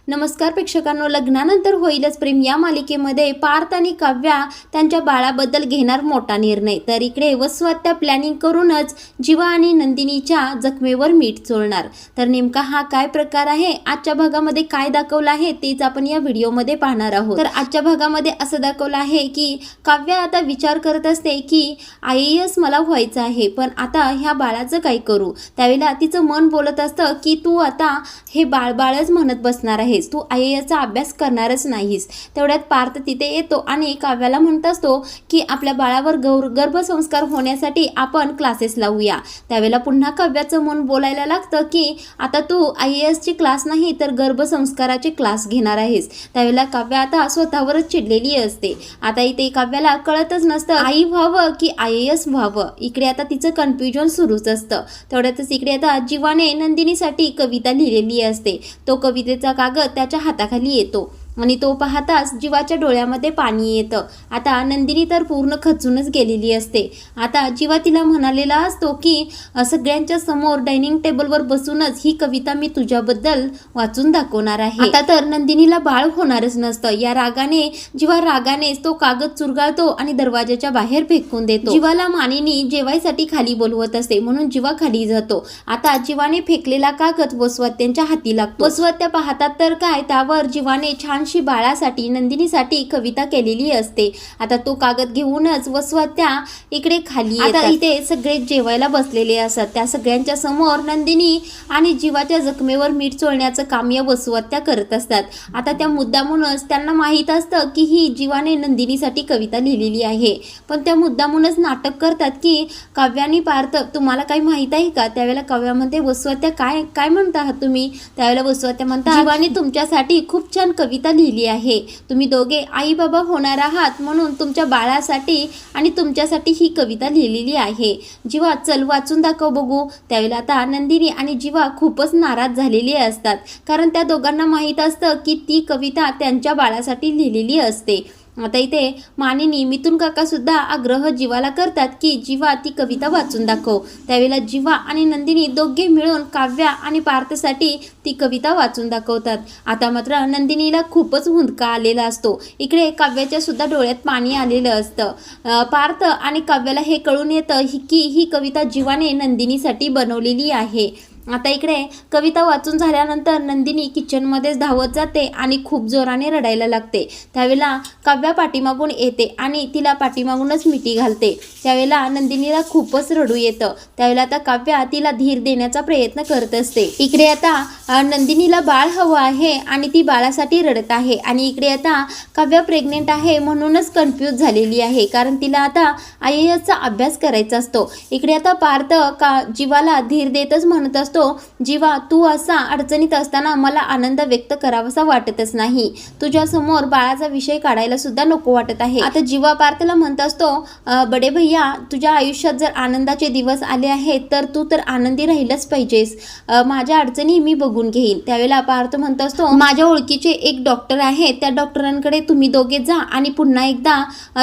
नमस्कार प्रेक्षकांनो, लग्नानंतर होईलच प्रेम या मालिकेमध्ये पार्थ आणि काव्या त्यांच्या बाळाबद्दल घेणार मोठा निर्णय। तर इकडे वसुहत्या प्लॅनिंग करूनच जीवा आणि नंदिनीच्या जखमेवर मीठ चोळणार। तर नेमका हा काय प्रकार आहे, आजच्या भागामध्ये काय दाखवलं आहे तेच आपण या व्हिडिओमध्ये पाहणार आहोत। तर आजच्या भागामध्ये असं दाखवलं आहे की काव्या आता विचार करत असते की IAS मला व्हायचं आहे, पण आता ह्या बाळाचं काय करू। त्यावेळेला तिचं मन बोलत असतं की तू आता हे बाळच म्हणत बसणार आहे, तू IAS चा अभ्यास करणारच नाहीस। तेवढ्यात पार्थ तिथे येतो आणि काव्याला म्हणत असतो की आपल्या बाळावर गर्भसंस्कार होण्यासाठी आपण क्लासेस लावूया। त्यावेळेला पुन्हा काव्याचं मन बोलायला लागतं की आता तू IAS चे क्लास नाही तर गर्भसंस्काराचे क्लास घेणार आहेस। त्यावेळेला काव्या आता स्वतःवरच चिडलेली असते। आता इथे काव्याला कळतच नसतं आई व्हावं की IAS व्हावं। इकडे आता तिचं कन्फ्युजन सुरूच असतं। तेवढ्यातच इकडे आता जीवाने नंदिनीसाठी कविता लिहिलेली असते। तो कवितेचा कागद त्याच्या हाताखाली येतो आणि तो पाहताच जीवाच्या डोळ्यामध्ये पाणी येतं। आता नंदिनी तर पूर्ण खचूनच गेलेली असते। आता जीवा तिला म्हणालेला असतो की सगळ्यांच्या समोर डायनिंग टेबलवर बसूनच ही कविता मी तुझ्याबद्दल वाचून दाखवणार आहे। आता तर नंदिनीला बाळ होणारच नसतं। या रागानेच तो कागद चुरगाळतो आणि दरवाजाच्या बाहेर फेकून देतो। जीवाला मानिनी जेवायसाठी खाली बोलवत असते म्हणून जीवा खाली जातो। आता जीवाने फेकलेला कागद वसुहत्यांच्या हाती लागतो। वसुहत्या पाहतात तर काय, त्यावर जीवाने छान बाळासाठी नंदिनीसाठी कविता केलेली असते। आता तो कागद घेऊनच वसुहत्या इकडे खाली येतात। आता इथे सगळे जेवायला बसलेले असतात। त्या सगळ्यांच्या समोर नंदिनी आणि जीवाच्या जखमेवर मीठ चोळण्याचं काम या वसुहत्या करत असतात। आता त्या मुद्दामूनच त्यांना माहीत असतं की ही जीवाने नंदिनीसाठी कविता लिहिलेली आहे, पण त्या मुद्दामूनच नाटक करतात की काव्यानी पार्थ तुम्हाला काही माहित आहे का। त्यावेळेला काव्या म्हणते वसुहत्या काय म्हणता आहात तुम्ही। त्यावेळेला वसुहत्या म्हणतात जीवाने तुमच्यासाठी खूप छान कविता लिहिली आहे। तुम्ही दोघे आई बाबा होणार आहात म्हणून तुमच्या बाळासाठी आणि तुमच्यासाठी ही कविता लिहिलेली आहे। जीवा चल वाचून दाखव बघू। त्यावेळेला आता नंदिनी आणि जीवा खूपच नाराज झालेली असतात, कारण त्या दोघांना माहीत असतं की ती कविता त्यांच्या बाळासाठी लिहिलेली असते। आता इथे मानिनी मिथुन काका सुद्धा आग्रह जीवाला करतात की जीवा ती कविता वाचून दाखव। त्यावेळेला जीवा आणि नंदिनी दोघे मिळून काव्या आणि पार्थसाठी ती कविता वाचून दाखवतात। आता मात्र नंदिनीला खूपच हुंदका आलेला असतो। इकडे काव्याच्या सुद्धा डोळ्यात पाणी आलेलं असतं। पार्थ आणि काव्याला हे कळून येतं की ही कविता जीवाने नंदिनीसाठी बनवलेली आहे। आता इकडे कविता वाचून झाल्यानंतर नंदिनी किचनमध्येच धावत जाते आणि खूप जोराने रडायला लागते। त्यावेळेला काव्या पाठीमागून येते आणि तिला पाठीमागूनच मिठी घालते। त्यावेळेला नंदिनीला खूपच रडू येतं। त्यावेळेला आता काव्या तिला धीर देण्याचा प्रयत्न करत असते। इकडे आता नंदिनीला बाळ हवं आहे आणि ती बाळासाठी रडत आहे आणि इकडे आता काव्या प्रेग्नेंट आहे म्हणूनच कन्फ्यूज झालेली आहे, कारण तिला आता IAS चा अभ्यास करायचा असतो। इकडे आता पार्थ जीवाला धीर देतच म्हणत असतो जीवा तू असा अडचणीत असताना मला आनंद व्यक्त करावासा वाटतच नाही। तुझ्या समोर बाळाचा विषय काढायला सुद्धा नको वाटत आहे। आता जीवा पार्थला म्हणत असतो बडे भैया तुझ्या आयुष्यात जर आनंदाचे दिवस आले आहेत तर तू तर आनंदी राहिलंच पाहिजेस। माझ्या अडचणी मी बघून घेईन। त्यावेळेला पार्थ म्हणत असतो माझ्या ओळखीचे एक डॉक्टर आहे, त्या डॉक्टरांकडे तुम्ही दोघे जा आणि पुन्हा एकदा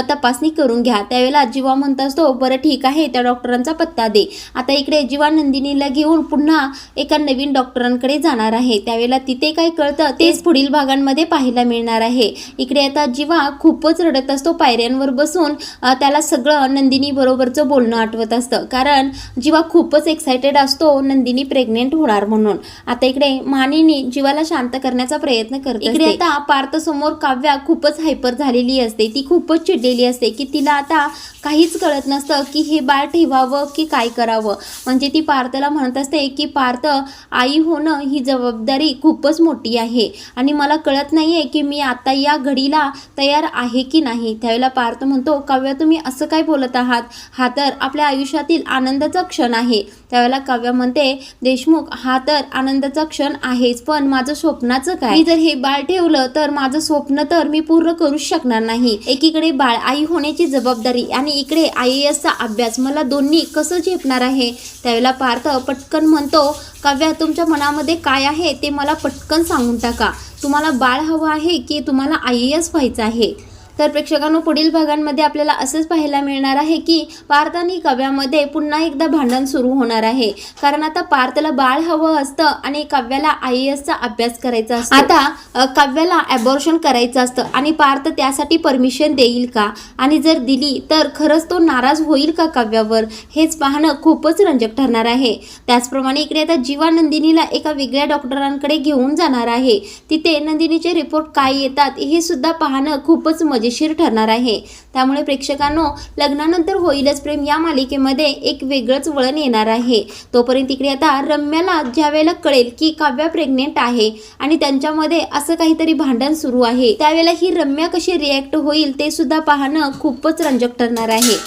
तपासणी करून घ्या। त्यावेळेला जीवा म्हणत असतो बरं ठीक आहे, त्या डॉक्टरांचा पत्ता दे। आता इकडे जीवा नंदिनीला घेऊन पुन्हा एका नवीन डॉक्टरांकडे जाणार आहे। त्यावेळेला तिथे काय कळतं तेच पुढील भागांमध्ये पाहायला मिळणार आहे। इकडे आता जीवा खूपच रडत असतो पायऱ्यांवर बसून। त्याला सगळं नंदिनी बरोबरचं बोलणं आठवत असतं, कारण जीवा खूपच एक्साइटेड असतो नंदिनी प्रेग्नेंट होणार म्हणून। आता इकडे मानिनी जीवाला शांत करण्याचा प्रयत्न करते। इकडे आता पार्थ समोर काव्या खूपच हायपर झालेली असते। ती खूपच चिडलेली असते की तिला आता काहीच कळत नसतं की हे बाळ ठेवावं की काय करावं। म्हणजे ती पार्थला म्हणत असते की पार्थ आई होणं ही जबाबदारी खूपच मोठी आहे आणि मला कळत नाहीये की मी आता या घडीला तयार आहे की नाही। त्यावेळेला पार्थ म्हणतो काव्या तुम्ही असं काय बोलत आहात, हा तर आपल्या आयुष्यातील आनंदाचा क्षण आहे। त्यावेळेला काव्या म्हणते देशमुख हा तर आनंदाचा क्षण आहेच, पण माझं स्वप्नाचं काय। मी जर हे बाळ ठेवलं तर माझं स्वप्न तर मी पूर्ण करूच शकणार नाही। एकीकडे बाळ आई होण्याची जबाबदारी आणि इकडे IAS चा अभ्यास, मला दोन्ही कसं झेपणार आहे। त्यावेळेला पार्थ पटकन म्हणतो काव्या तुमच्या मनामध्ये काय आहे ते मला पटकन सांगून टाका। तुम्हाला बाळ हवं आहे की तुम्हाला IAS व्हायचं आहे। तर प्रेक्षकांनो, पुढील भागांमध्ये आपल्याला असंच पाहायला मिळणार आहे की पार्थ आणि काव्यामध्ये पुन्हा एकदा भांडण सुरू होणार आहे. कारण आता पार्थला बाळ हवं असतं आणि काव्याला IASचा अभ्यास करायचा असतो. आता काव्याला ॲबॉर्शन करायचं असतं आणि पार्थ त्यासाठी परमिशन देईल का, आणि जर दिली तर खरंच तो नाराज होईल का काव्यावर, हेच पाहणं खूपच रंजक ठरणार आहे. त्याचप्रमाणे इकडे आता जीवा नंदिनीला एका वेगळ्या डॉक्टरांकडे घेऊन जाणार आहे. तिथे नंदिनीचे रिपोर्ट काय येतात हे सुद्धा पाहणं खूपच मजेशीर ठरणार आहे. त्यामुळे प्रेक्षकांनो, लग्नानंतर होईलच प्रेम या मालिकेमध्ये एक वेगळंच वळण येणार आहे. तोपर्यंत इकडे आता रम्याला ज्या वेळेला कळेल की काव्या प्रेग्नेंट आहे आणि त्यांच्यामध्ये असं काहीतरी भांडण सुरू आहे, त्यावेळेला ही रम्या कशी रिॲक्ट होईल ते सुद्धा पाहणं खूपच रंजक ठरणार आहे.